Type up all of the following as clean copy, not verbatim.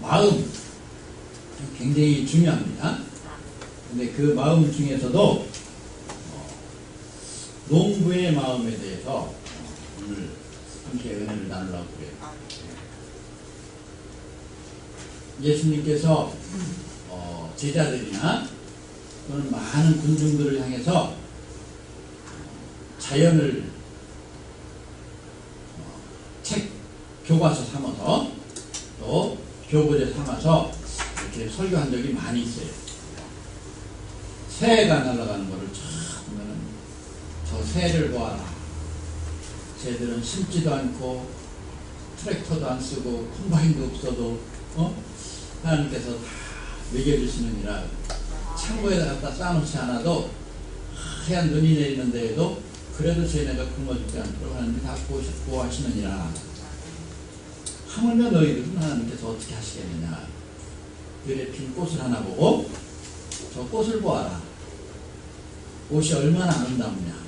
마음 굉장히 중요합니다. 근데 그 마음 중에서도 농부의 마음에 대해서 오늘 함께 은혜를 나누려고 그래요. 예수님께서 제자들이나 또는 많은 군중들을 향해서 자연을 책 교과서 삼아서 또 교보제 삼아서 이렇게 설교한 적이 많이 있어요. 새가 날아가는 거를 참 보면은 저 새를 보아라. 쟤들은 심지도 않고 트랙터도 안 쓰고 콤바인도 없어도 하나님께서 다 먹여주시느니라. 창고에다 갖다 쌓아놓지 않아도 하얀 눈이 내리는 데에도 그래도 쟤네가 굶어 죽지 않도록 하나님이 다 보호하시느니라. 하물며 너희들은 하나님께서 어떻게 하시겠느냐. 들에 핀 꽃을 하나 보고 저 꽃을 보아라. 옷이 얼마나 아름답냐.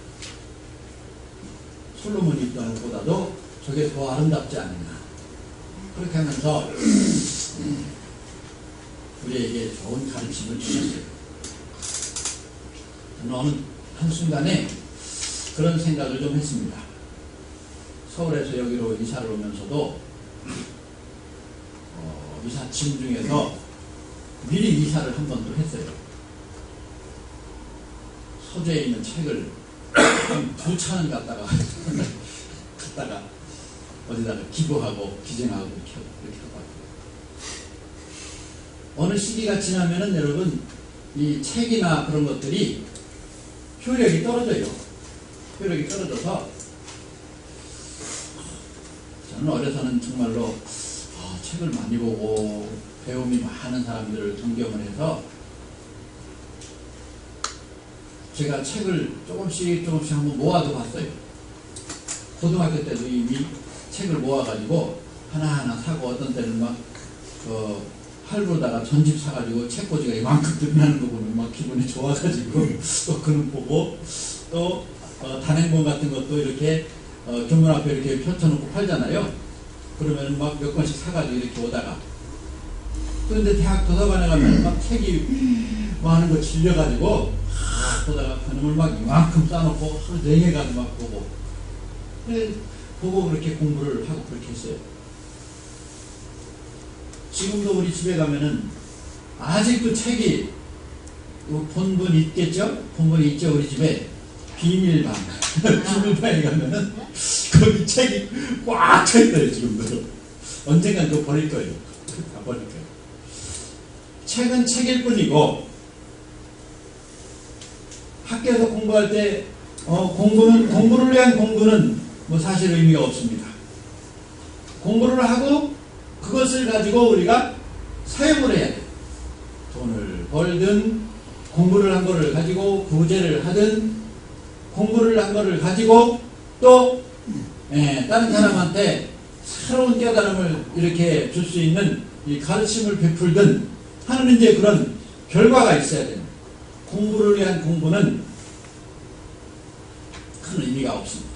솔로몬이 입던 옷보다도 저게 더 아름답지 않느냐. 그렇게 하면서 우리에게 좋은 가르침을 주셨어요. 저는 어느 한순간에 그런 생각을 좀 했습니다. 서울에서 여기로 이사를 오면서도 이사짐 중에서 미리 이사를 한 번 또 했어요. 서재에 있는 책을 한 2차는 갖다가 어디다가 기부하고 기증하고 이렇게 하고 어느 시기가 지나면은 여러분 이 책이나 그런 것들이 효력이 떨어져요. 효력이 떨어져서 저는 어려서는 정말로 책을 많이 보고 배움이 많은 사람들을 존경을 해서 제가 책을 조금씩 한번 모아도 봤어요. 고등학교 때도 이미 책을 모아가지고 하나하나 사고 어떤 때는 막 할부로다가 전집 사가지고 책꽂이가 이만큼 들어나는 거 보면 막 기분이 좋아가지고 또 그는 보고 또 단행본 같은 것도 이렇게 교문 앞에 이렇게 펼쳐놓고 팔잖아요. 그러면 막 몇 권씩 사가지고 이렇게 오다가 그런데 대학 도서관에 가면 막 책이 많은 거 질려가지고 보다가 그놈을 막 이만큼 싸놓고 하루 4개까지 막 보고 보고 그렇게 공부를 하고 그렇게 했어요. 지금도 우리 집에 가면은 아직도 책이 본분 있겠죠? 본분이 있죠. 우리 집에 비밀방 비밀방에 가면은 거기 책이 꽉 차있어요. 지금도 언젠간 그거 버릴 거예요. 다 버릴 거예요. 책은 책일 뿐이고 학교에서 공부할 때 공부를 위한 공부는 뭐 사실 의미가 없습니다. 공부를 하고 그것을 가지고 우리가 사용을 해야 돼요. 돈을 벌든 공부를 한 거를 가지고 구제를 하든 공부를 한 거를 가지고 또 다른 사람한테 새로운 깨달음을 이렇게 줄 수 있는 이 가르침을 베풀든 하는 이제 그런 결과가 있어야 됩니다. 공부를 위한 공부는 큰 의미가 없습니다.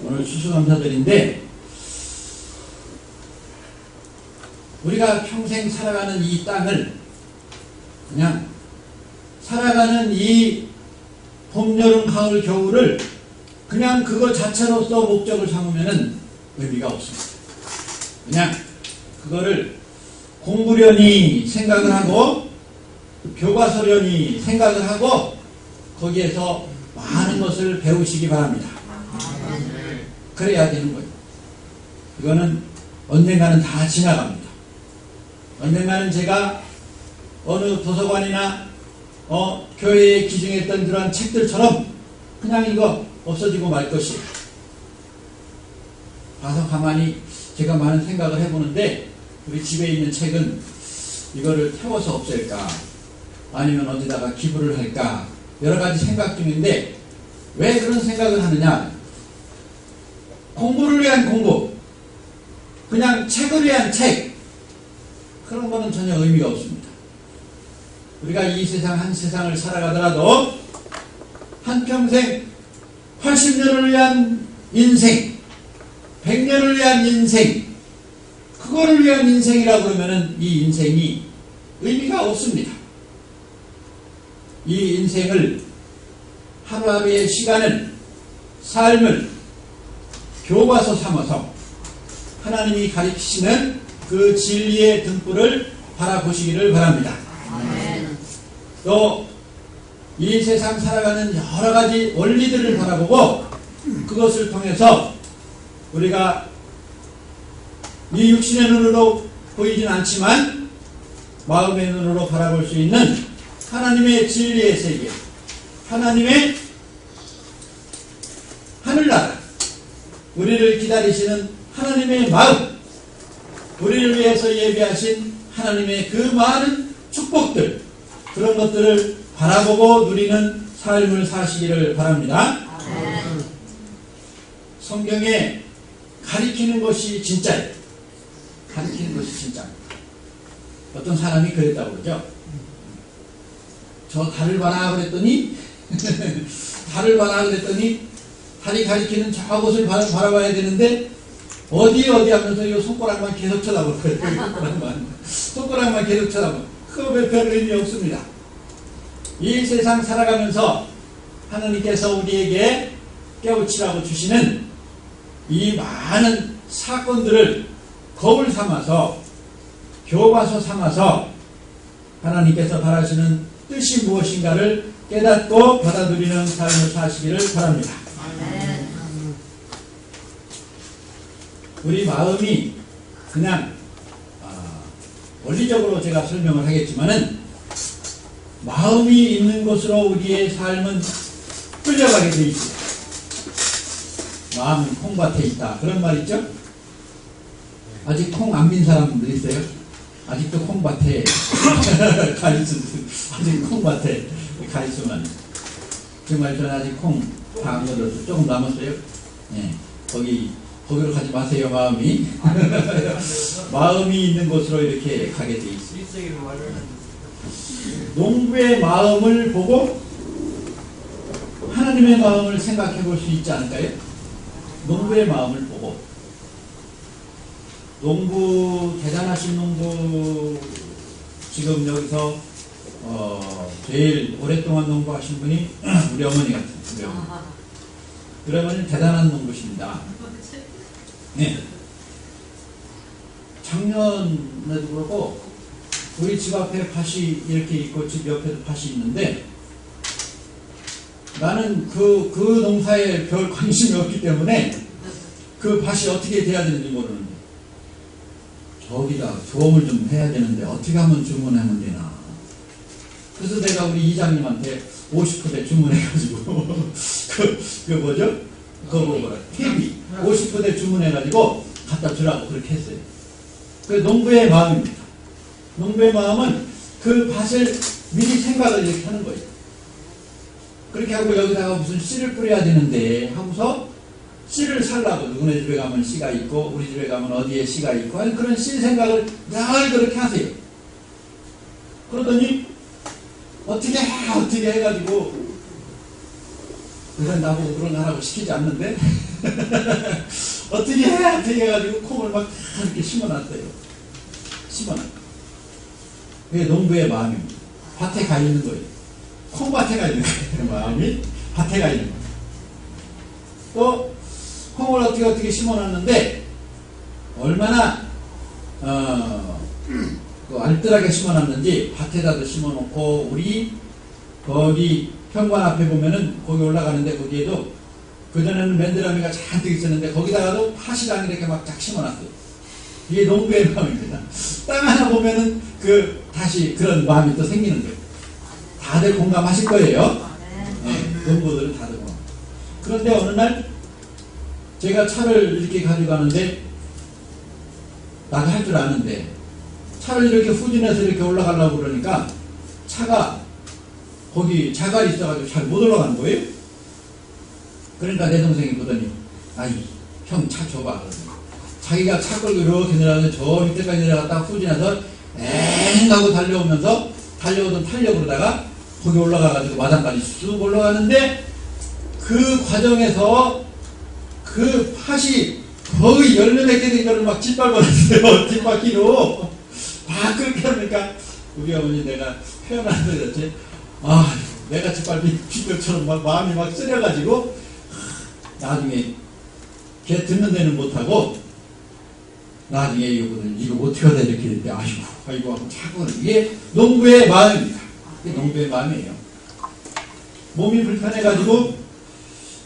오늘 추수감사절인데 우리가 평생 살아가는 이 땅을 그냥 살아가는 이 봄, 여름, 가을, 겨울을 그냥 그거 자체로서 목적을 삼으면은 의미가 없습니다. 그냥 그거를 공부련히 생각을 하고 교과서련히 생각을 하고 거기에서 많은 것을 배우시기 바랍니다. 그래야 되는 거예요. 이거는 언젠가는 다 지나갑니다. 언젠가는 제가 어느 도서관이나 교회에 기증했던 그런 책들처럼 그냥 이거 없어지고 말 것이. 봐서 가만히 제가 많은 생각을 해보는데 우리 집에 있는 책은 이거를 태워서 없앨까 아니면 어디다가 기부를 할까 여러 가지 생각 중인데 왜 그런 생각을 하느냐. 공부를 위한 공부, 그냥 책을 위한 책, 그런 거는 전혀 의미가 없습니다. 우리가 이 세상 한 세상을 살아가더라도 한평생 80년을 위한 인생, 100년을 위한 인생, 그거를 위한 인생이라고 그러면은 이 인생이 의미가 없습니다. 이 인생을 하루하루의 시간을 삶을 교과서 삼아서 하나님이 가리키시는 그 진리의 등불을 바라보시기를 바랍니다. 또 이 세상 살아가는 여러 가지 원리들을 바라보고 그것을 통해서 우리가 이 육신의 눈으로 보이진 않지만 마음의 눈으로 바라볼 수 있는 하나님의 진리의 세계, 하나님의 하늘나라, 우리를 기다리시는 하나님의 마음, 우리를 위해서 예비하신 하나님의 그 많은 축복들, 그런 것들을 바라보고 누리는 삶을 사시기를 바랍니다. 성경에 가리키는 것이 진짜예요. 가리키는 것이 진짜입니다. 어떤 사람이 그랬다고 그러죠. 저 달을 봐라 그랬더니 달을 봐라 그랬더니 달이 가리키는 저곳을 바라봐야 되는데 어디 하면서 이 손가락만 계속 쳐다보고요. 손가락만 계속 쳐다보고 그거 별 의미 없습니다. 이 세상 살아가면서 하나님께서 우리에게 깨우치라고 주시는 이 많은 사건들을 거울 삼아서 교과서 삼아서 하나님께서 바라시는 뜻이 무엇인가를 깨닫고 받아들이는 삶을 사시기를 바랍니다. 우리 마음이 그냥 원리적으로 제가 설명을 하겠지만은 마음이 있는 곳으로 우리의 삶은 끌려가게 돼 있어요. 마음은 콩밭에 있다. 그런 말 있죠? 아직 콩 안 민 사람들 있어요? 아직도 콩밭에 가 있으면, 아직 콩밭에 가 있으면, 정말 저는 아직 콩 다 안 걸어서 조금 남았어요? 네. 거기로 가지 마세요, 마음이. 마음이 있는 곳으로 이렇게 가게 돼 있어요. 농부의 마음을 보고 하나님의 마음을 생각해 볼 수 있지 않을까요? 농부의 마음을 보고. 농부, 대단하신 농부, 지금 여기서 제일 오랫동안 농부하신 분이 우리 어머니 같은 우리 어머니. 우리 어머니는 대단한 농부십니다. 네. 작년에도 그렇고 우리 집 앞에 밭이 이렇게 있고 집 옆에도 밭이 있는데 나는 그 농사에 별 관심이 없기 때문에 그 밭이 어떻게 돼야 되는지 모르는데 저기다 조업을 좀 해야 되는데 어떻게 하면 주문하면 되나. 그래서 내가 우리 이장님한테 50포대 주문해가지고 그 뭐죠? 그거 뭐라 퇴비 50포대 주문해가지고 갖다 주라고 그렇게 했어요. 그 농부의 마음입니다. 농부의 마음은 그 밭을 미리 생각을 이렇게 하는 거예요. 그렇게 하고 여기다가 무슨 씨를 뿌려야 되는데 하고서 씨를 살라고 누구네 집에 가면 씨가 있고 우리 집에 가면 어디에 씨가 있고 하는 그런 씨 생각을 늘 그렇게 하세요. 그러더니 어떻게 해가지고 그래서 나보고 그런 하라고 시키지 않는데 어떻게 해가지고 콩을 막 이렇게 심어놨어요. 심어놨어요. 그게 농부의 마음입니다. 밭에 가 있는 거예요. 콩밭에 가 있는 거예요. 마음이 밭에 가 있는 거예요. 또 콩을 어떻게 심어놨는데 얼마나 알뜰하게 심어놨는지 밭에다도 심어놓고 우리 거기 현관 앞에 보면은 거기 올라가는데 거기에도 그전에는 맨드라미가 잔뜩 있었는데 거기다가도 팥이랑 이렇게 막 쫙 심어놨어요. 이게 농부의 마음입니다. 땅 하나 보면은 다시 그런 마음이 또 생기는 거예요. 다들 공감하실 거예요. 네, 농부들은 다들 공감. 그런데 어느 날 제가 차를 이렇게 가져가는데 나도 할 줄 아는데 차를 이렇게 후진해서 이렇게 올라가려고 그러니까 차가 거기 자갈이 있어가지고 잘 못 올라가는 거예요. 그러니까 내 동생이 보더니 아이 형 차 줘봐. 자기가 차 끌고 이렇게 내려가서 저 밑에까지 내려갔다 후진해서 엥 하고 달려오던 탄력으로다가 거기 올라가가지고 마당까지 쑥 올라가는데 그 과정에서 그 팥이 거의 14개 된 거를 막 짓밟아놨어요. 뒷바퀴로. 막 그렇게 하니까 우리 어머니 내가 표현한 거였지. 아, 내가 짓밟힌 것처럼 막 마음이 막 쓰려가지고 나중에 걔 듣는 데는 못하고 나중에 이거 어떻게 하다 이렇게 했는데 아이고 하고 자꾸 이게 농부의 마음입니다. 이게 농부의 마음이에요. 몸이 불편해가지고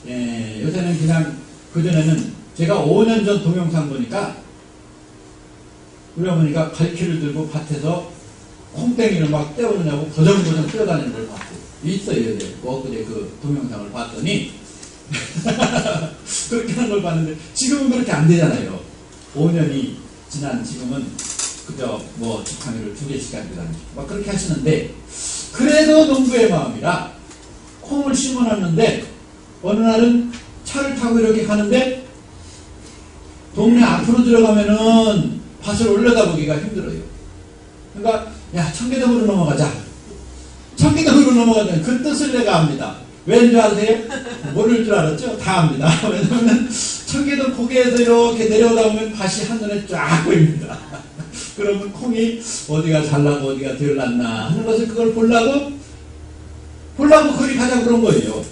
요새는 그냥 그전에는 제가 5년 전 동영상 보니까 우리 어머니가 갈퀴를 들고 밭에서 콩땡이를 막 떼오느냐고 버정버정 뛰어다니는 걸 봤어요. 있어요. 엊그제 그 동영상을 봤더니 그렇게 하는 걸 봤는데 지금은 그렇게 안 되잖아요. 5년이 지난 지금은 그저 뭐 직항이를 2개씩 가지고 다니고 막 그렇게 하시는데 그래도 농부의 마음이라 콩을 심어놨는데 어느 날은 차를 타고 이렇게 가는데 동네 앞으로 들어가면은 밭을 올려다보기가 힘들어요. 그러니까 야 청계동으로 넘어가자. 청계동으로 넘어가자. 그 뜻을 내가 압니다. 왠 줄 아세요? 모를 줄 알았죠? 다 압니다. 왜냐하면 청계동 고개에서 이렇게 내려오다 보면 밭이 한눈에 쫙 보입니다. 그러면 콩이 어디가 잘나고 어디가 덜 났나 하는 것을 그걸 보려고 그리 가자고 그런 거예요.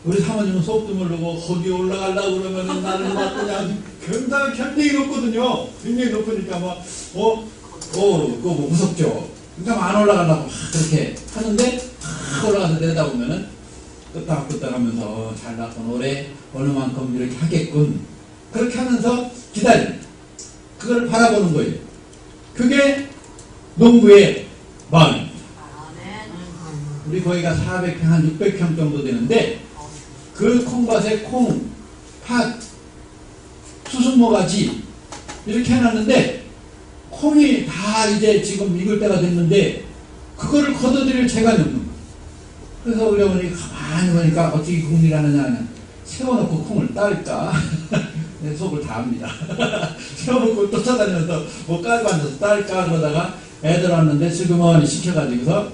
우리 사모님은 수업도 모르고 거기 올라가려고 그러면 나는 막 그냥 굉장히 높거든요. 굉장히 높으니까 막 그거 무섭죠. 그러니까 안 올라가려고 막 그렇게 하는데 올라가서 내려다보면은 끄떡끄떡 하면서 잘났군 올해 어느 만큼 이렇게 하겠군 그렇게 하면서 기다립니다. 그걸 바라보는 거예요. 그게 농부의 마음입니다. 우리 거기가 400평 한 600평 정도 되는데 그 콩밭에 콩, 팥, 수순모가지 이렇게 해놨는데 콩이 다 이제 지금 익을 때가 됐는데 그거를 걷어들일 재간이 없는 거예요. 그래서 우리 어머니 가만히 보니까 어떻게 국리를 하느냐 세워놓고 콩을 딸까 내 속을 다 압니다. 세워놓고 쫓아다니면서 뭐 깔고 앉아서 딸까 그러다가 애들 왔는데 슬그머니 시켜가지고서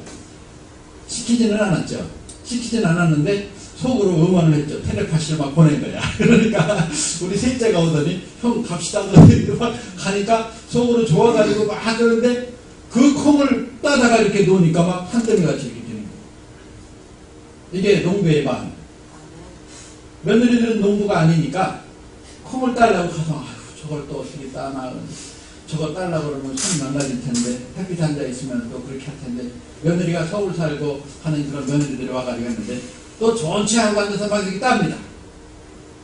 시키지는 않았는데 속으로 응원을 했죠. 텔레파시를 막 보낸 거야. 그러니까 우리 셋째가 오더니 형 갑시다 막 가니까 속으로 좋아가지고 막 그러는데 그 콩을 따다가 이렇게 놓으니까 막 한덩이같이 이렇게 되는 거예요. 이게 농부의 마음. 며느리들은 농부가 아니니까 콩을 따려고 가서 저걸 또 어떻게 따나 저거 따려고 그러면 손이 망가질 텐데 햇빛 앉아있으면 또 그렇게 할 텐데 며느리가 서울 살고 하는 그런 며느리들이 와가지고 했는데 또 좋은 체하고 앉아서 막 이렇게 땁니다.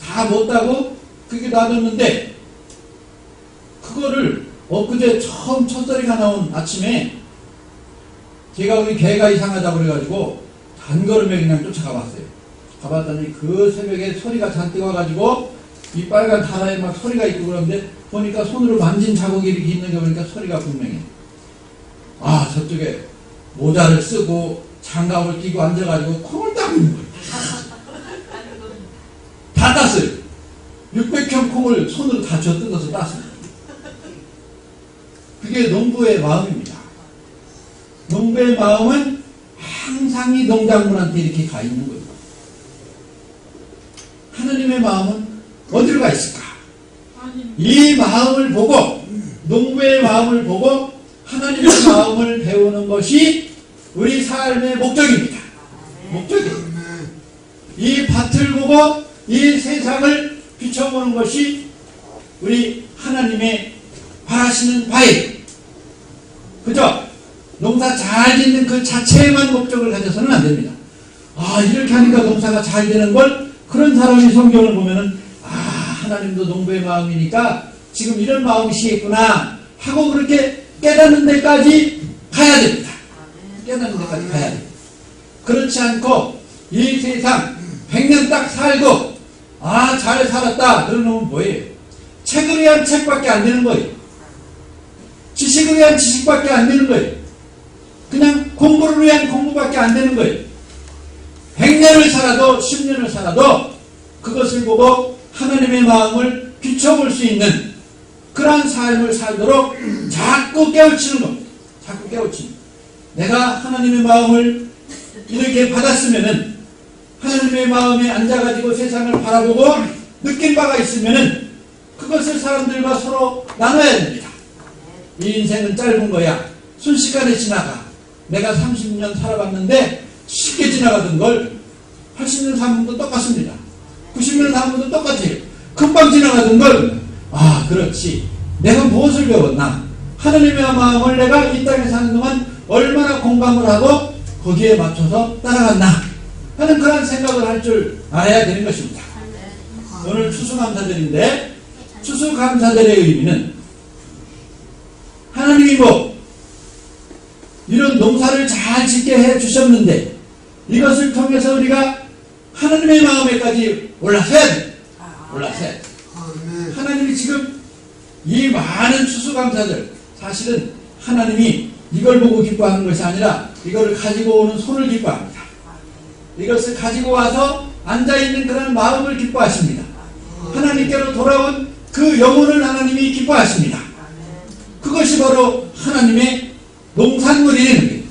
다 못 따고 그게 놔뒀는데 그거를 엊그제 처음 첫소리가 나온 아침에 제가 우리 개가 이상하다고 그래가지고 단걸음에 그냥 쫓아가 봤어요. 가봤더니 그 새벽에 소리가 잔뜩 와가지고 이 빨간 다라에 막 소리가 있고 그러는데 보니까 손으로 만진 자국이 이렇게 있는 거 보니까 소리가 분명해. 아 저쪽에 모자를 쓰고 장갑을 끼고 앉아가지고 콩을 따고 있는 거예요. 다 땄어요. 600평 콩을 손으로 다 젖뜯어서 땄습니다. 그게 농부의 마음입니다. 농부의 마음은 항상 이 농작물한테 이렇게 가 있는 거예요. 하느님의 마음은 어디로 가 있을까? 이 마음을 보고 농부의 마음을 보고 하나님의 마음을 배우는 것이 우리 삶의 목적입니다. 목적입니다. 이 밭을 보고 이 세상을 비춰보는 것이 우리 하나님의 바라시는 바예요. 그죠? 농사 잘 짓는 그 자체에만 목적을 가져서는 안 됩니다. 아 이렇게 하니까 농사가 잘 되는 걸 그런 사람이 성경을 보면은 아 하나님도 농부의 마음이니까 지금 이런 마음이시겠구나 하고 그렇게 깨닫는 데까지 가야 됩니다. 깨닫는 데까지 가야 돼요. 그렇지 않고 이 세상 100년 딱 살고 아 잘 살았다 그러면 뭐예요? 책을 위한 책밖에 안 되는 거예요. 지식을 위한 지식밖에 안 되는 거예요. 그냥 공부를 위한 공부밖에 안 되는 거예요. 100년을 살아도 10년을 살아도 그것을 보고 하나님의 마음을 비춰볼 수 있는 그러한 삶을 살도록 자꾸 깨우치는 겁니다. 자꾸 깨우치는. 내가 하나님의 마음을 이렇게 받았으면은 하나님의 마음에 앉아가지고 세상을 바라보고 느낀 바가 있으면은 그것을 사람들과 서로 나눠야 됩니다. 이 인생은 짧은 거야. 순식간에 지나가. 내가 30년 살아봤는데 쉽게 지나가던 걸 80년 사는 분도 똑같습니다. 90년 사는 분도 똑같아요. 금방 지나가던 걸, 아, 그렇지. 내가 무엇을 배웠나? 하나님의 마음을 내가 이 땅에 사는 동안 얼마나 공감을 하고 거기에 맞춰서 따라갔나? 하는 그런 생각을 할 줄 알아야 되는 것입니다. 오늘 추수감사절인데, 추수감사절의 의미는 하나님이 뭐 이런 농사를 잘 짓게 해 주셨는데 이것을 통해서 우리가 하나님의 마음에까지 올라서야 돼. 올라서야 돼. 하나님이 지금 이 많은 추수감사절, 사실은 하나님이 이걸 보고 기뻐하는 것이 아니라 이걸 가지고 오는 손을 기뻐합니다. 이것을 가지고 와서 앉아있는 그런 마음을 기뻐하십니다. 하나님께로 돌아온 그 영혼을 하나님이 기뻐하십니다. 그것이 바로 하나님의 농산물이 되는 거예요.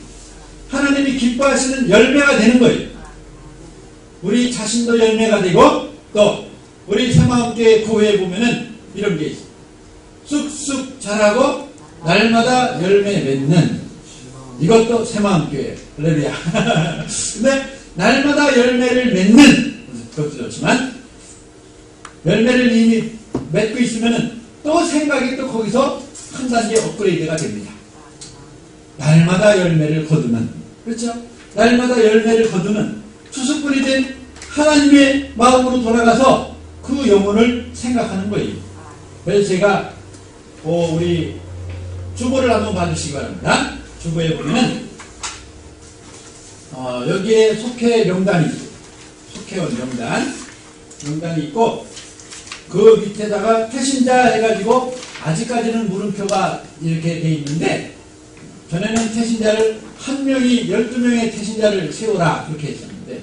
하나님이 기뻐하시는 열매가 되는 거예요. 우리 자신도 열매가 되고, 또 우리 새마음교회 구호에 보면은 이런 게 있어요. 쑥쑥 자라고 날마다 열매 맺는, 이것도 새마음교회 할렐루야. 근데 날마다 열매를 맺는 그것도 좋지만, 열매를 이미 맺고 있으면은 또 생각이 또 거기서 한 단계 업그레이드가 됩니다. 날마다 열매를 거두는, 그렇죠? 날마다 열매를 거두는 추수꾼이 된 하나님의 마음으로 돌아가서 그 영혼을 생각하는 거예요. 그래서 제가 우리 주보를 한번 봐주시기 바랍니다. 주보에 보면은 여기에 속회 명단이 있어요. 속회원 명단이 있고, 그 밑에다가 태신자 해가지고 아직까지는 물음표가 이렇게 돼 있는데, 전에는 태신자를 한 명이 12명의 태신자를 세우라 그렇게 했었는데,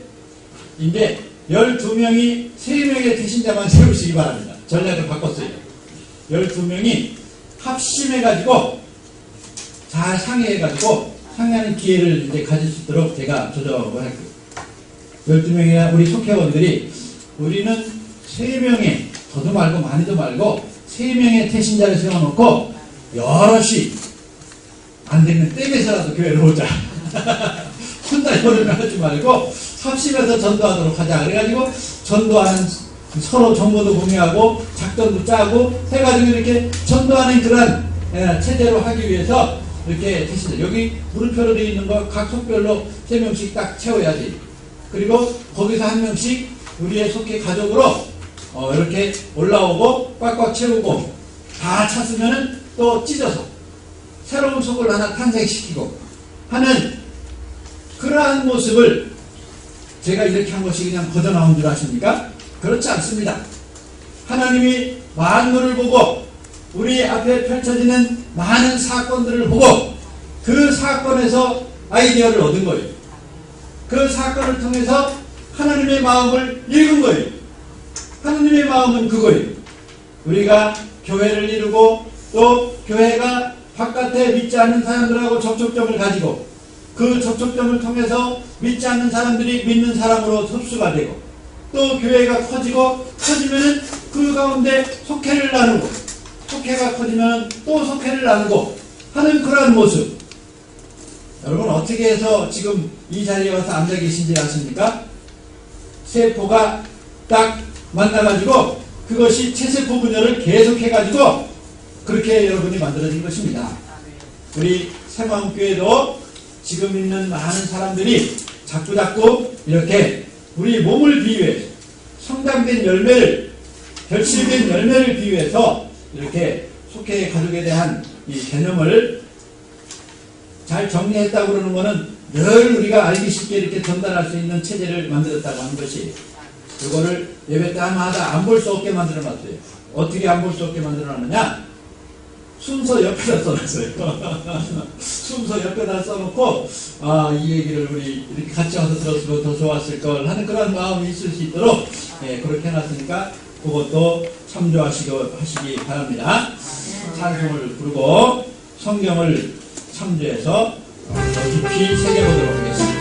이제 12명이 3명의 태신자만 세우시기 바랍니다. 전략을 바꿨어요. 12명이 합심해가지고 잘 상의해가지고 상의하는 기회를 이제 가질 수 있도록 제가 조정을 할 거예요. 12명의 우리 속회원들이, 우리는 3명의, 더도 말고 많이도 말고 3명의 태신자를 세워놓고 여럿이 안 되면 떼매서라도 교회를 오자. 혼자 여름을 하지 말고 합심해서 전도하도록 하자. 그래가지고 전도하는, 서로 정보도 공유하고 작전도 짜고 해가지고 이렇게 전도하는 그런 체제로 하기 위해서 이렇게 태신자, 여기 물음표로 되어 있는 거 각 속별로 3명씩 딱 채워야지. 그리고 거기서 한 명씩 우리의 속회 가족으로 이렇게 올라오고 꽉꽉 채우고 다 찼으면은 또 찢어서 새로운 속을 하나 탄생시키고 하는 그러한 모습을, 제가 이렇게 한 것이 그냥 거저 나온 줄 아십니까? 그렇지 않습니다. 하나님이 만물을 보고 우리 앞에 펼쳐지는 많은 사건들을 보고 그 사건에서 아이디어를 얻은 거예요. 그 사건을 통해서 하나님의 마음을 읽은 거예요. 하나님의 마음은 그거예요. 우리가 교회를 이루고 또 교회가 바깥에 믿지 않는 사람들하고 접촉점을 가지고 그 접촉점을 통해서 믿지 않는 사람들이 믿는 사람으로 흡수가 되고, 또 교회가 커지면은 그 가운데 속회를 나누고, 속회가 커지면 또 속회를 나누고 하는 그러한 모습. 여러분 어떻게 해서 지금 이 자리에 와서 앉아 계신지 아십니까? 세포가 딱 만나가지고 그것이 체세포 분열을 계속해가지고 그렇게 여러분이 만들어진 것입니다. 우리 새마음교회도 지금 있는 많은 사람들이 자꾸자꾸 이렇게 우리 몸을 비유해서 성장된 열매를, 결실된 열매를 비유해서 이렇게 속회 가족에 대한 이 개념을 잘 정리했다고 그러는 것은 늘 우리가 알기 쉽게 이렇게 전달할 수 있는 체제를 만들었다고 하는 것이, 이거를 예배 때마다 안 볼 수 없게 만들어 놨어요. 어떻게 안 볼 수 없게 만들어 놨느냐? 순서 옆에다 써놨어요. 순서 옆에다 써놓고, 이 얘기를 우리 이렇게 같이 와서 들었으면 더 좋았을 걸 하는 그런 마음이 있을 수 있도록 그렇게 해놨으니까 그것도 참조하시기 바랍니다. 찬송을 부르고 성경을 참조해서 더 깊이 새겨보도록 하겠습니다.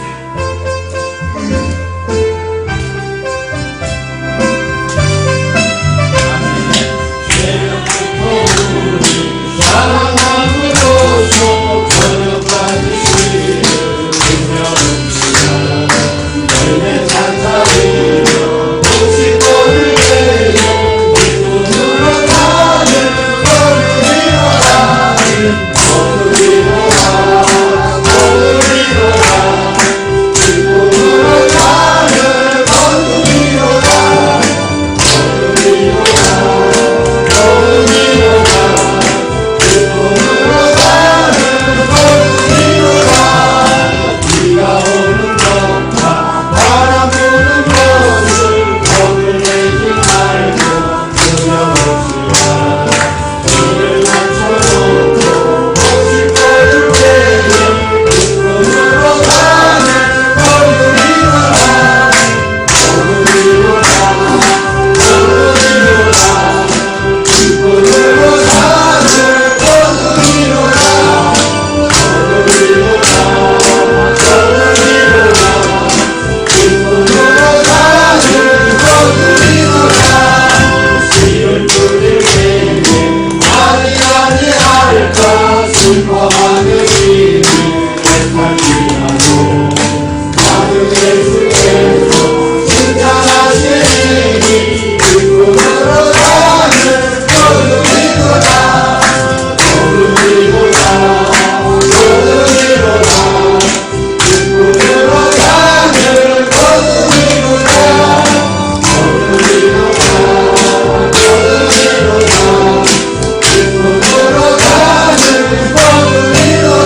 사랑함으로써 번역받으시는 분명합니다. 열매 찬사리며 복식거를 내려 기쁨으로 가는 거룩이로라 거룩이로라 거룩이로라 기쁨으로 가는 거룩이로라 거룩이로라 거룩이로라 기쁨으로 가는 거룩이로라 비가 오는 것과 바람 부는 것을 거들내지 말고 두려워지라 이를 낮춰놓고 복식거를 내려 기쁨으로 가는 거룩이로라 거룩이로라 거룩이로라 기쁨으로 가는 거룩이로라 거룩이로라 거룩이로라 기쁨으로 가는 거룩이로라 시를 부르게 아니할까 슬퍼하는 이를 애타기하고 나는 예수께서 칭찬하시니 기쁨으로 가는 거룩이로라 거룩이로라 거룩이로라 기쁨으로 가는 거룩이로라 거룩이로라 거룩이로라 기쁨으로 가는 거룩이로라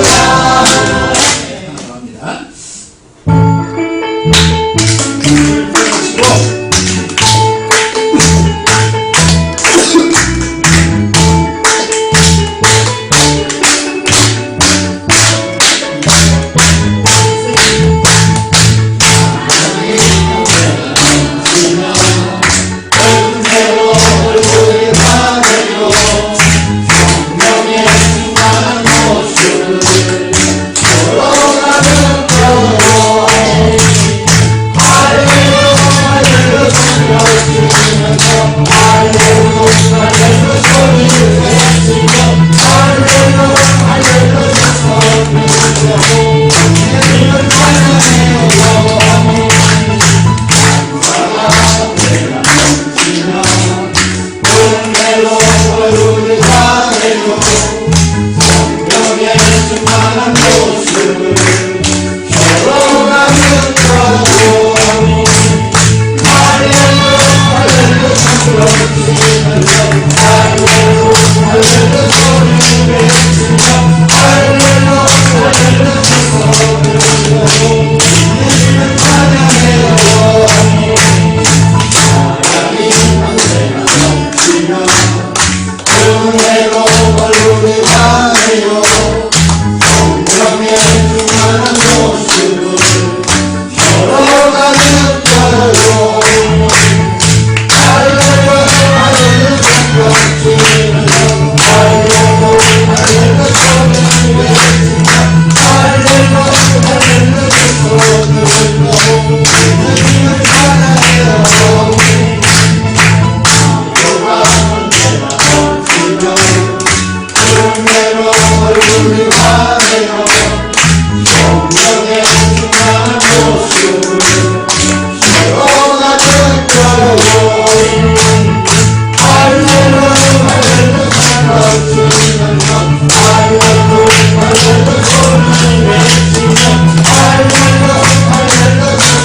감사합니다.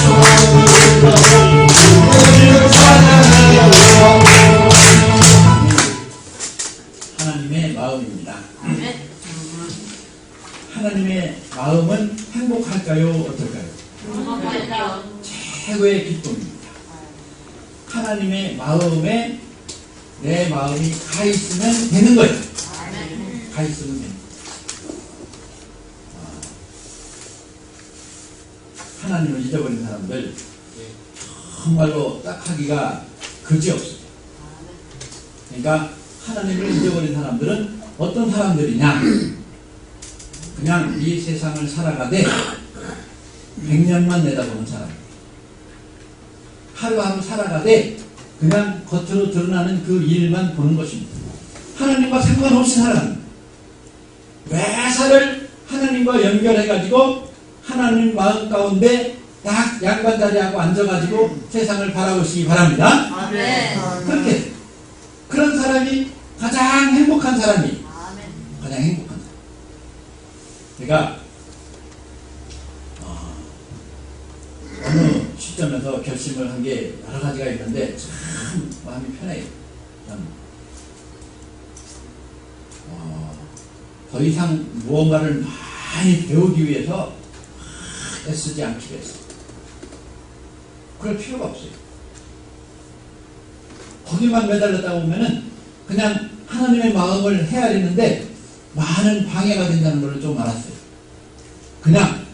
하나님의 마음입니다. 하나님의 마음은 행복할까요? 어떨까요? 최고의 기쁨입니다. 하나님의 마음에 내 마음이 가 있으면 되는 거예요. 가 있으면 됩니다. 하나님을 잊어버린 사람들 정말로 딱 하기가 그지없어요. 그러니까 하나님을 잊어버린 사람들은 어떤 사람들이냐? 그냥 이 세상을 살아가되 100년만 내다보는 사람, 하루하루 살아가되 그냥 겉으로 드러나는 그 일만 보는 것입니다. 하나님과 상관없이 살아가는 거예요. 매사를 하나님과 연결해가지고 하나님 마음 가운데 딱 양반 자리하고 앉아가지고 세상을 바라보시기 바랍니다. 아멘. 그렇게 그런 사람이 가장 행복한 사람이 아멘. 가장 행복한 사람. 제가 어느 시점에서 결심을 한 게 여러 가지가 있는데 참 마음이 편해요. 더 이상 무언가를 많이 배우기 위해서 애쓰지 않기로 했어요. 그럴 필요가 없어요. 거기만 매달렸다 보면은 그냥 하나님의 마음을 헤아리는데 많은 방해가 된다는 걸 좀 알았어요. 그냥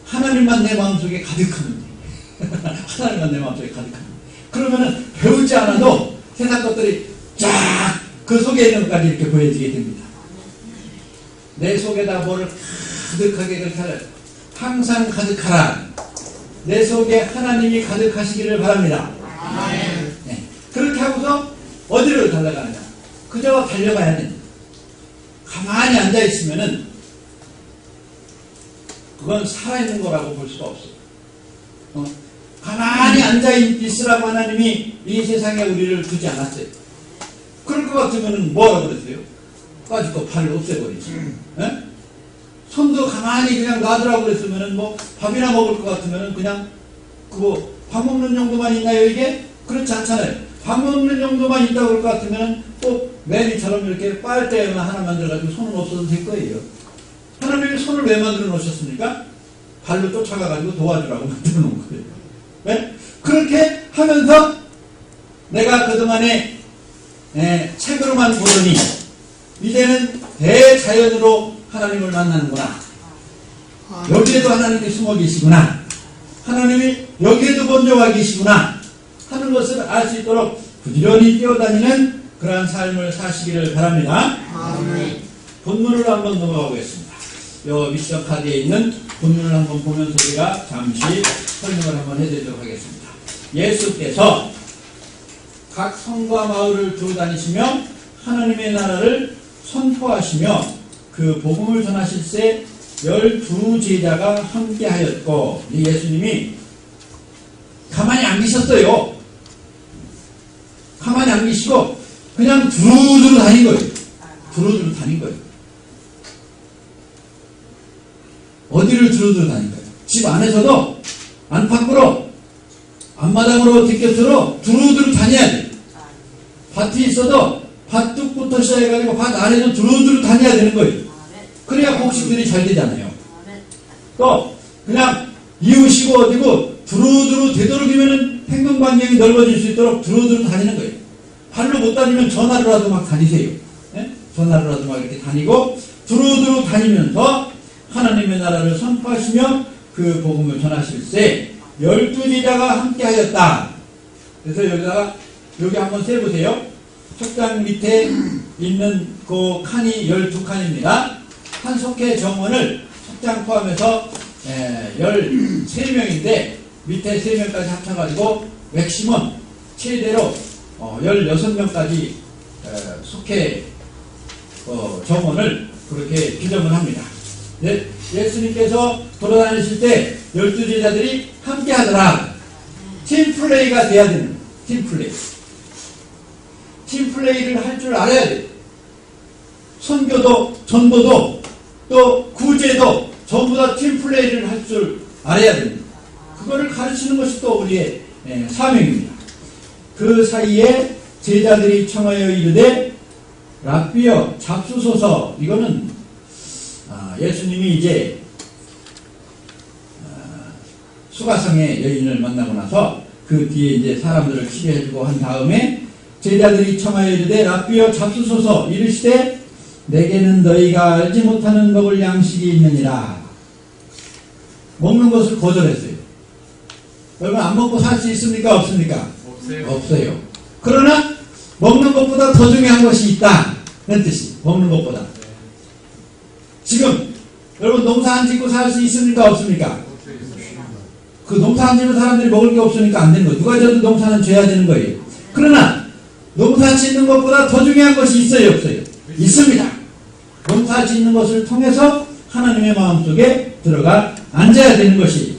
하나님만 내 마음속에 가득하면 돼. 하나님만 내 마음속에 가득하면 돼. 그러면은 배우지 않아도 세상 것들이 쫙 그 속에 있는 것까지 이렇게 보여지게 됩니다. 내 속에다 뭐를 가득하게 그렇게 하라. 항상 가득하라. 내 속에 하나님이 가득하시기를 바랍니다. 네. 그렇게 하고서 어디로 달려가느냐? 그저 달려가야 됩니다. 가만히 앉아있으면은 그건 살아있는 거라고 볼 수가 없어요. 가만히 앉아있으라고 하나님이 이 세상에 우리를 두지 않았어요. 그럴 것 같으면 뭐라고 그랬어요? 까짓거 발을 없애버리지. 손도 가만히 그냥 놔두라고 그랬으면 뭐 밥이나 먹을 것 같으면 그냥 그거 밥 먹는 정도만 있나요 이게? 그렇지 않잖아요. 밥 먹는 정도만 있다고 그럴 것 같으면 꼭 매미처럼 이렇게 빨대만 하나 만들어가지고 손은 없어도 될 거예요. 하나님이 손을 왜 만들어 놓으셨습니까? 발로 쫓아가가지고 도와주라고 만들어 놓은 거예요. 네? 그렇게 하면서 내가 그동안에 책으로만 보더니 이제는 대자연으로 하나님을 만나는구나. 여기에도 하나님이 숨어 계시구나. 하나님이 여기에도 먼저 와 계시구나 하는 것을 알 수 있도록 부지런히 뛰어다니는 그러한 삶을 사시기를 바랍니다. 아멘. 본문을 한번 넘어가 보겠습니다. 요 미션 카드에 있는 본문을 한번 보면서 우리가 잠시 설명을 한번 해드리도록 하겠습니다. 예수께서 각 성과 마을을 두루 다니시며 하나님의 나라를 선포하시며 그 복음을 전하실 때 12제자가 함께하였고, 이 예수님이 가만히 안 계셨어요. 가만히 안 계시고 그냥 두루두루 다닌 거예요. 두루두루 다닌 거예요. 어디를 두루두루 다닌 거예요? 집 안에서도 안팎으로 앞마당으로 뒷곁으로 두루두루 다녀야 돼요. 밭이 있어도 밭둑부터 시작해가지고 밭 안에도 두루두루 다녀야 되는 거예요. 그래야 곡식들이 잘 되잖아요. 또 그냥 이웃이고 어디고 두루두루 되도록이면은 행동반경이 넓어질 수 있도록 두루두루 다니는 거예요. 발로 못 다니면 전화로라도 막 다니세요. 전화로라도 막 이렇게 다니고 두루두루 다니면서 하나님의 나라를 선포하시며 그 복음을 전하실 때 12제자가 함께하였다. 그래서 여기다가 여기 한번 세보세요. 촉장 밑에 있는 그 칸이 12칸입니다. 한 속해 정원을 촉장 포함해서 13명인데 밑에 3명까지 합쳐가지고 맥시멈 최대로 16명까지 속해 정원을 그렇게 규정을 합니다. 예수님께서 돌아다니실 때 12제자들이 함께 하더라. 팀플레이가 돼야 되는 팀플레이. 팀플레이를 할 줄 알아야 돼요. 선교도 전도도 또 구제도 전부 다 팀플레이를 할 줄 알아야 됩니다. 그거를 가르치는 것이 또 우리의 사명입니다. 그 사이에 제자들이 청하여 이르되 랍비여 잡수소서. 이거는 예수님이 이제 수가성의 여인을 만나고 나서 그 뒤에 이제 사람들을 치료해주고 한 다음에 제자들이 청하여 이르되 랍비여 잡수소서. 이르시되 내게는 너희가 알지 못하는 먹을 양식이 있느니라. 먹는 것을 거절했어요. 여러분 안 먹고 살 수 있습니까? 없습니까? 없어요. 그러나 먹는 것보다 더 중요한 것이 있다. 그런 뜻이. 먹는 것보다. 지금 여러분 농사 안 짓고 살 수 있습니까? 없습니까? 그 농사 안 짓는 사람들이 먹을 게 없으니까 안 되는 거예요. 누가 져도 농사는 져야 되는 거예요. 그러나 농사 짓는 것보다 더 중요한 것이 있어요? 없어요? 있습니다. 농사 짓는 것을 통해서 하나님의 마음속에 들어가 앉아야 되는 것이.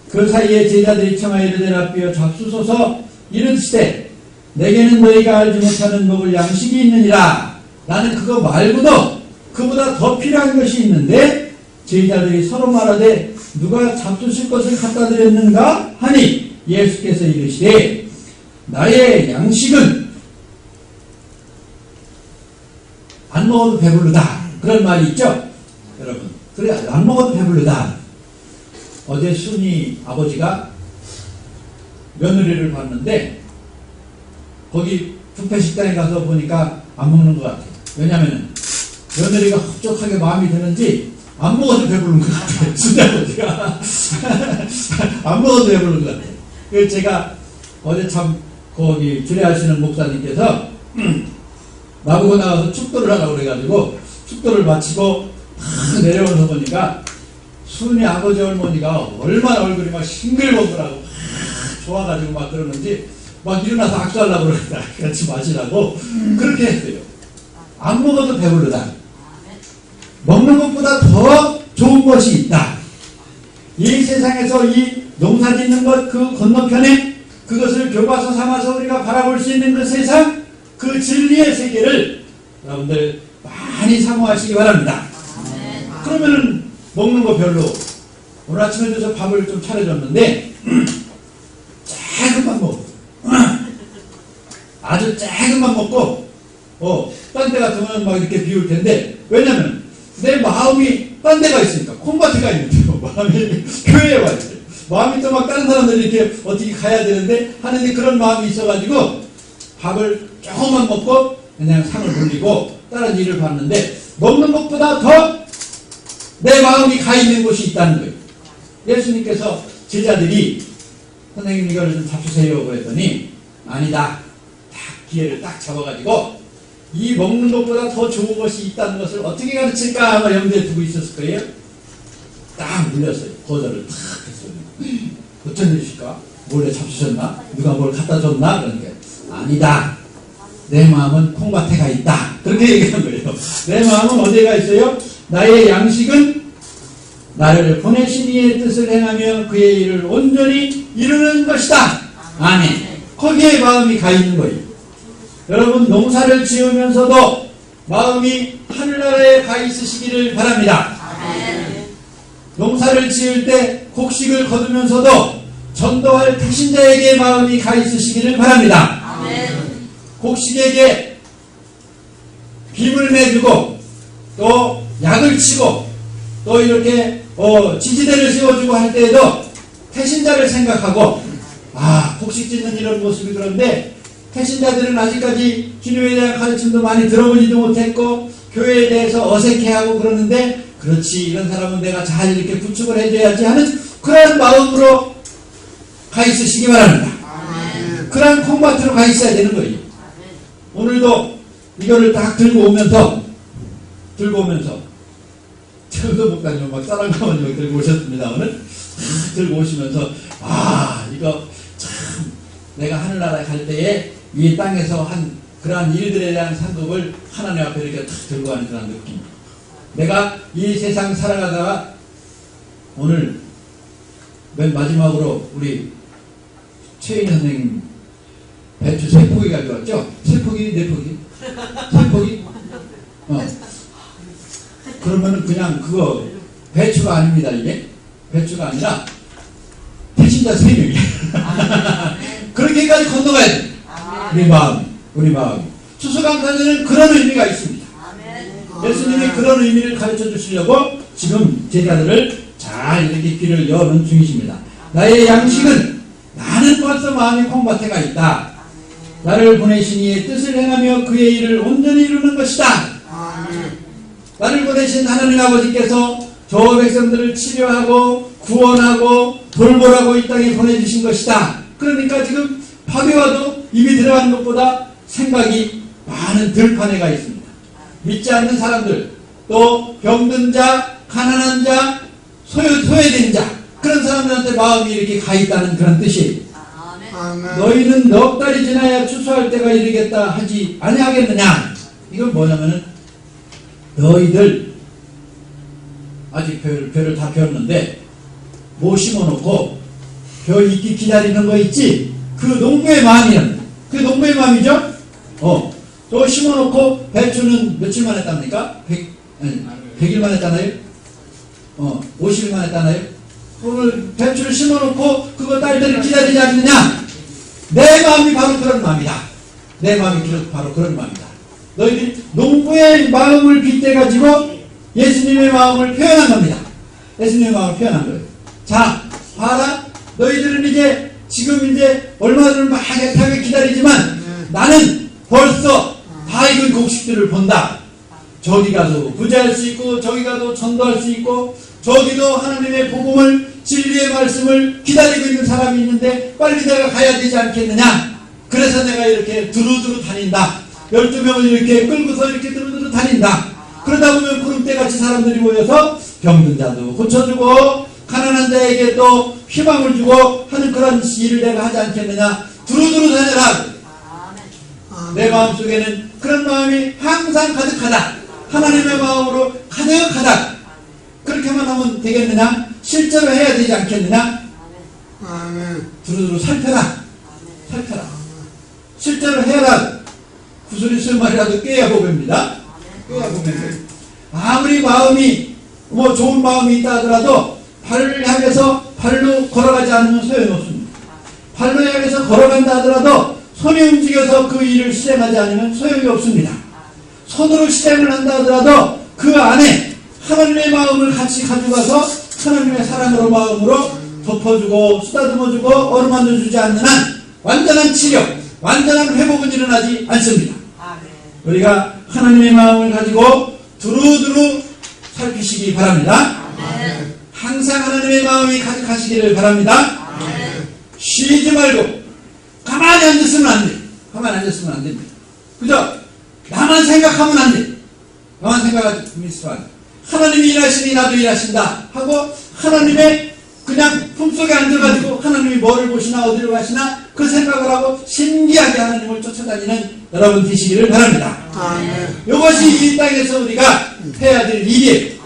그 사이에 제자들이 청하여 이르되 라삐여 잡수소서 이르시되 내게는 너희가 알지 못하는 먹을 양식이 있느니라. 나는 그거 말고도 그보다 더 필요한 것이 있는데 제자들이 서로 말하되 누가 잡수실 것을 갖다 드렸는가 하니 예수께서 이르시되 나의 양식은 안 먹어도 배부르다. 그런 말이 있죠 여러분. 그래 안 먹어도 배부르다. 어제 순이 아버지가 며느리를 봤는데 거기 뷔페식당에 가서 보니까 안 먹는 것 같아요. 왜냐하면 며느리가 흡족하게 마음이 드는지 안 먹어도 배부른 것 같아요. 순이 아버지가 안 먹어도 배부른 것 같아요. 그래서 제가 어제 참 거기 주례하시는 목사님께서 나보고 나가서 축도를 하라고 그래가지고 축도를 마치고 막 내려오서 보니까 순이 아버지 할머니가 얼마나 얼굴이 막 싱글벙글하고 막 좋아가지고 막 그러는지 막 일어나서 악수하려고 그러겠다. 같이 마시라고 그렇게 했어요. 안 먹어도 배부르다. 먹는 것보다 더 좋은 것이 있다. 이 세상에서 이 농사 짓는 것 그 건너편에 그것을 교과서 삼아서 우리가 바라볼 수 있는 그 세상 그 진리의 세계를 여러분들 많이 사모하시기 바랍니다. 그러면은 먹는 거 별로. 오늘 아침에도 저 밥을 좀 차려줬는데 조금만 먹어. 아주 조금만 먹고 딴 데 같으면 막 이렇게 비울 텐데 왜냐면 내 마음이 딴 데가 있으니까 콩밭에가 있는데요. 마음이 교회에 와 있어요. 마음이 또 막 다른 사람들이 이렇게 어떻게 가야 되는데 하는데 그런 마음이 있어가지고 밥을 조금만 먹고 그냥 상을 돌리고 다른 일을 봤는데 먹는 것보다 더 내 마음이 가 있는 곳이 있다는 거예요. 예수님께서 제자들이 선생님 이거를 좀 잡수세요 그랬더니 아니다. 딱 기회를 딱 잡아가지고 이 먹는 것보다 더 좋은 것이 있다는 것을 어떻게 가르칠까 아마 염두에 두고 있었을 거예요. 딱 물렸어요. 거절을 딱 했어요. 어쩐 일이실까? 몰래 잡수셨나? 누가 뭘 갖다 줬나? 그러니까 아니다. 내 마음은 콩밭에 가 있다. 그렇게 얘기한 거예요. 내 마음은 어디에 가 있어요? 나의 양식은 나를 보내신 이의 뜻을 행하며 그의 일을 온전히 이루는 것이다. 아멘. 거기에 마음이 가 있는 거예요. 여러분 농사를 지으면서도 마음이 하늘나라에 가 있으시기를 바랍니다. 아멘. 농사를 지을 때 곡식을 거두면서도 전도할 택신자에게 마음이 가 있으시기를 바랍니다. 아멘. 곡식에게 빔을 매주고 또 약을 치고 또 이렇게 지지대를 세워주고 할 때에도 태신자를 생각하고 곡식 짓는 이런 모습이 그런데 태신자들은 아직까지 주님에 대한 가르침도 많이 들어보지도 못했고 교회에 대해서 어색해하고 그러는데 그렇지 이런 사람은 내가 잘 이렇게 구축을 해줘야지 하는 그런 마음으로 가 있으시기 바랍니다. 그런 콩밭으로 가 있어야 되는 거예요. 오늘도 이거를 딱 들고 오면서 최우도 목사님 막 사랑가만님 들고 오셨습니다. 오늘 들고 오시면서 이거 참 내가 하늘나라에 갈 때에 이 땅에서 한 그러한 일들에 대한 상급을 하나님 앞에 이렇게 탁 들고 가는 그런 느낌. 내가 이 세상 살아가다가 오늘 맨 마지막으로 우리 최인 선생님 배추 3포기 가져왔죠? 3포기? 4포기? 3포기? 그러면은 그냥 그거 배추가 아닙니다. 이게 배추가 아니라 태신자 3명이 그렇게까지 건너가야 돼. 우리 마음이 추수감사절은 그런 의미가 있습니다. 예수님이 그런 의미를 가르쳐 주시려고 지금 제자들을 잘 이렇게 귀를 여는 중이십니다. 나의 양식은 나는 벌써 마음이 콩밭에 가 있다. 나를 보내신 이의 뜻을 행하며 그의 일을 온전히 이루는 것이다. 나를 보내신 하나님 아버지께서 저 백성들을 치료하고 구원하고 돌보라고 이 땅에 보내주신 것이다. 그러니까 지금 파괴와도 입이 들어가는 것보다 생각이 많은 들판에 가 있습니다. 믿지 않는 사람들, 또 병든 자, 가난한 자, 소외된 자, 그런 사람들한테 마음이 이렇게 가 있다는 그런 뜻이에요. 너희는 넉 달이 지나야 추수할 때가 이르겠다 하지 아니하겠느냐. 이건 뭐냐면은 너희들 아직 벼를 다 폈는데 뭐 심어놓고 벼 있기 기다리는 거 있지? 그 농부의 마음이란 그 농부의 마음이죠? 또 심어놓고 배추는 며칠 만에 땁니까? 100일 만에 따나요? 50일 만에 따나요? 그걸 배추를 심어놓고 그거 딸 때를 기다리지 않느냐? 내 마음이 바로 그런 마음이다. 내 마음이 바로 그런 마음이다. 너희들이 농부의 마음을 빗대가지고 예수님의 마음을 표현한 겁니다. 예수님의 마음을 표현한 거예요. 자, 봐라. 너희들은 지금 얼마를 막 애타게 기다리지만 나는 벌써 다 익은 곡식들을 본다. 저기 가도 구제할 수 있고 저기 가도 전도할 수 있고 저기도 하나님의 복음을 진리의 말씀을 기다리고 있는 사람이 있는데 빨리 내가 가야 되지 않겠느냐. 그래서 내가 이렇게 두루두루 다닌다. 12명을 이렇게 끌고서 이렇게 두루두루 다닌다. 그러다 보면 구름대같이 사람들이 모여서 병든 자도 고쳐주고 가난한 자에게 또 희망을 주고 하는 그런 일을 내가 하지 않겠느냐. 두루두루 다녀라. 내 마음속에는 그런 마음이 항상 가득하다. 하나님의 마음으로 가득하다. 그렇게만 하면 되겠느냐? 실제로 해야 되지 않겠느냐? 두루두루 살펴라. 살펴라. 실제로 해라. 구슬이 술말이라도 깨야 보입니다. 깨야 보면 아무리 마음이 좋은 마음이 있다 하더라도 발을 향해서 발로 걸어가지 않으면 소용이 없습니다. 발로 향해서 걸어간다 하더라도 손이 움직여서 그 일을 실행하지 않으면 소용이 없습니다. 손으로 실행을 한다 하더라도 그 안에 하나님의 마음을 같이 가져가서 하나님의 사랑으로 마음으로 덮어주고 쓰다듬어주고 어루만져 주지 않는 한 완전한 치료, 완전한 회복은 일어나지 않습니다. 우리가 하나님의 마음을 가지고 두루두루 살피시기 바랍니다. 항상 하나님의 마음이 가득하시기를 바랍니다. 쉬지 말고 가만히 앉았으면 안 돼. 가만히 앉았으면 안 됩니다. 그죠? 나만 생각하면 안 돼. 나만 생각하면 안 돼. 하나님이 일하시니 나도 일하신다 하고 하나님의 그냥 품속에 앉아가지고 하나님이 뭐를 보시나 어디로 가시나 그 생각을 하고 신기하게 하나님을 쫓아다니는 여러분 되시기를 바랍니다. 이것이 이 땅에서 우리가 해야 될 일이에요.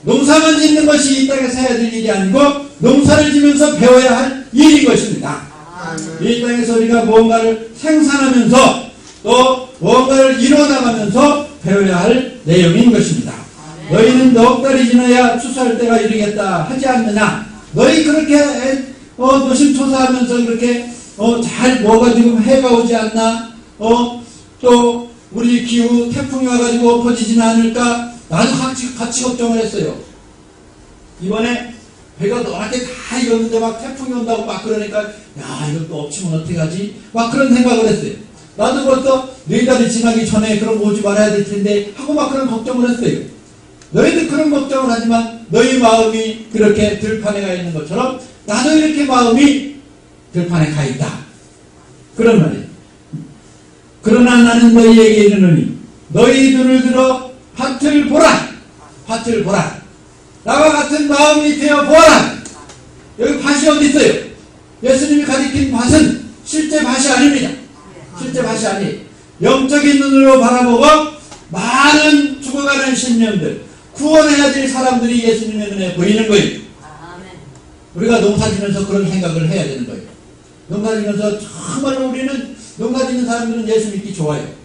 농사만 짓는 것이 이 땅에서 해야 될 일이 아니고 농사를 지면서 배워야 할 일인 것입니다. 이 땅에서 우리가 무언가를 생산하면서 또 무언가를 이뤄나가면서 배워야 할 내용인 것입니다. 너희는 넉 달이 지나야 추수할 때가 이르겠다 하지 않느냐. 너희 그렇게 노심초사하면서 그렇게 잘 뭐가 지금 해가 오지 않나. 또 우리 기후 태풍이 와가지고 엎어지지는 않을까. 나도 같이 걱정을 했어요. 이번에 배가 너한테 다 익었는데 막 태풍이 온다고 막 그러니까 야 이거 또 엎치면 어떻게 하지? 막 그런 생각을 했어요. 나도 벌써 4달이 지나기 전에 그런 거 오지 말아야 될 텐데 하고 막 그런 걱정을 했어요. 너희들 그런 걱정을 하지만 너희 마음이 그렇게 들판에 가 있는 것처럼 나도 이렇게 마음이 들판에 가 있다. 그런 말이에요. 그러나 나는 너희에게 이르노니 너희 눈을 들어 밭을 보라. 밭을 보라. 나와 같은 마음이 되어 보아라. 여기 밭이 어디 있어요? 예수님이 가리킨 밭은 실제 밭이 아닙니다. 실제 밭이 아니에요. 영적인 눈으로 바라보고 많은 죽어가는 신령들, 구원해야 될 사람들이 예수님의 눈에 보이는 거예요. 우리가 농사지면서 그런 생각을 해야 되는 거예요. 농사지면서 정말로 우리는 농사짓는 사람들은 예수 믿기 좋아요.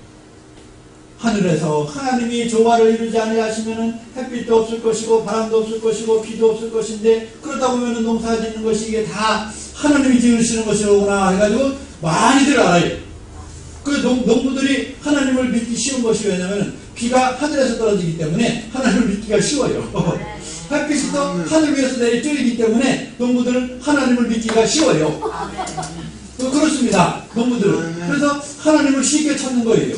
하늘에서 하나님이 조화를 이루지 아니하시면은 햇빛도 없을 것이고 바람도 없을 것이고 비도 없을 것인데 그러다 보면은 농사 짓는 것이 이게 다 하나님이 지으시는 것이로구나 해가지고 많이들 알아요. 그 농부들이 하나님을 믿기 쉬운 것이 왜냐면 비가 하늘에서 떨어지기 때문에 하나님을 믿기가 쉬워요. 햇빛이 또 하늘 위에서 내리쬐기 때문에 농부들은 하나님을 믿기가 쉬워요. 그렇습니다. 농부들은. 그래서 하나님을 쉽게 찾는 거예요.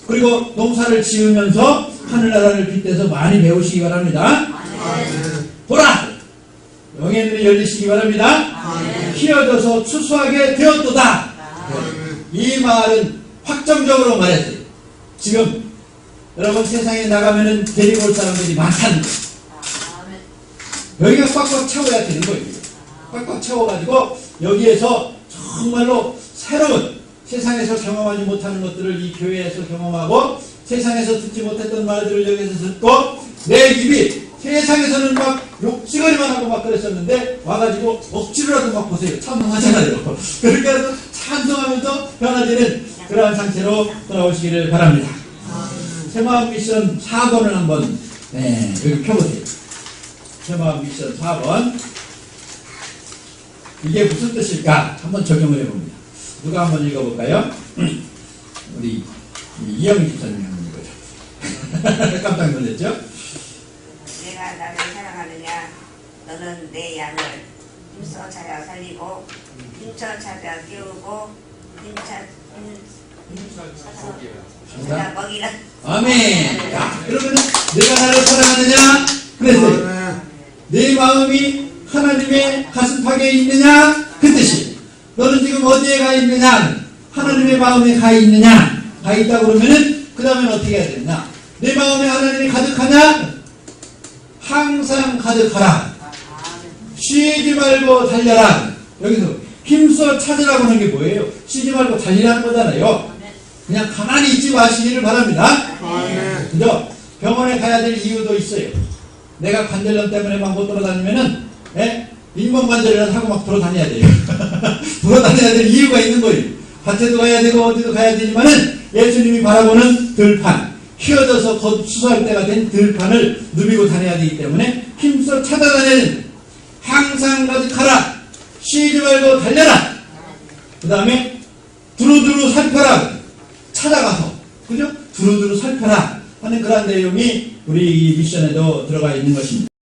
그리고 농사를 지으면서 하늘나라를 빗대서 많이 배우시기 바랍니다. 보라! 영의 눈이 열리시기 바랍니다. 키워져서 추수하게 되었도다. 이 말은 확정적으로 말했어요. 지금 여러분 세상에 나가면은 데리고 올 사람들이 많다는 거예요. 여기가 꽉꽉 채워야 되는 거예요. 꽉꽉 채워가지고 여기에서 정말로 새로운 세상에서 경험하지 못하는 것들을 이 교회에서 경험하고 세상에서 듣지 못했던 말들을 여기서 듣고 내 입이 세상에서는 막 욕지거리만 하고 막 그랬었는데 와가지고 억지로라도 막 보세요. 찬송하잖아요. 그렇게 해서 찬송하면서 변화되는 그러한 상태로 돌아오시기를 바랍니다. 새마음 미션 4번을 한번 여기 펴보세요. 새마음 미션 4번. 이게 무슨 뜻일까? 한번 적용을 해봅니다. 누가 한번 읽어볼까요? 우리 이영희 집사님이 한번 읽어줘. 깜짝 놀랐죠? 내가 나를 사랑하느냐? 너는 내 양을 힘써 찾아 살리고 힘써 찾아 끼우고 찾아 먹이라. 아멘. 야, 그러면 내가 나를 사랑하느냐? 그랬어요. 내 마음이 하나님의 가슴팍에 있느냐? 그 뜻이. 너는 지금 어디에 가 있느냐? 하나님의 마음에 가 있느냐? 가 있다 그러면은 그 다음엔 어떻게 해야 되냐? 내 마음에 하나님이 가득하냐? 항상 가득하라. 쉬지 말고 달려라. 여기서 힘써 찾으라고 하는 게 뭐예요? 쉬지 말고 달리라는 거잖아요. 그냥 가만히 있지 마시기를 바랍니다. 그죠? 병원에 가야 될 이유도 있어요. 내가 관절염 때문에 막 못 돌아다니면은 인공관절이라도 하고 막 돌아다녀야 돼요. 돌아다녀야 될 이유가 있는 거예요. 밭에도 가야 되고 어디도 가야 되지만은 예수님이 바라보는 들판, 휘어져서 곧 수수할 때가 된 들판을 누비고 다녀야 되기 때문에 힘써 찾아다니는, 항상 가득하라, 쉬지 말고 달려라. 그 다음에 두루두루 살펴라. 찾아가서, 그죠? 두루두루 살펴라 하는 그런 내용이 우리 이 미션에도 들어가 있는 것입니다.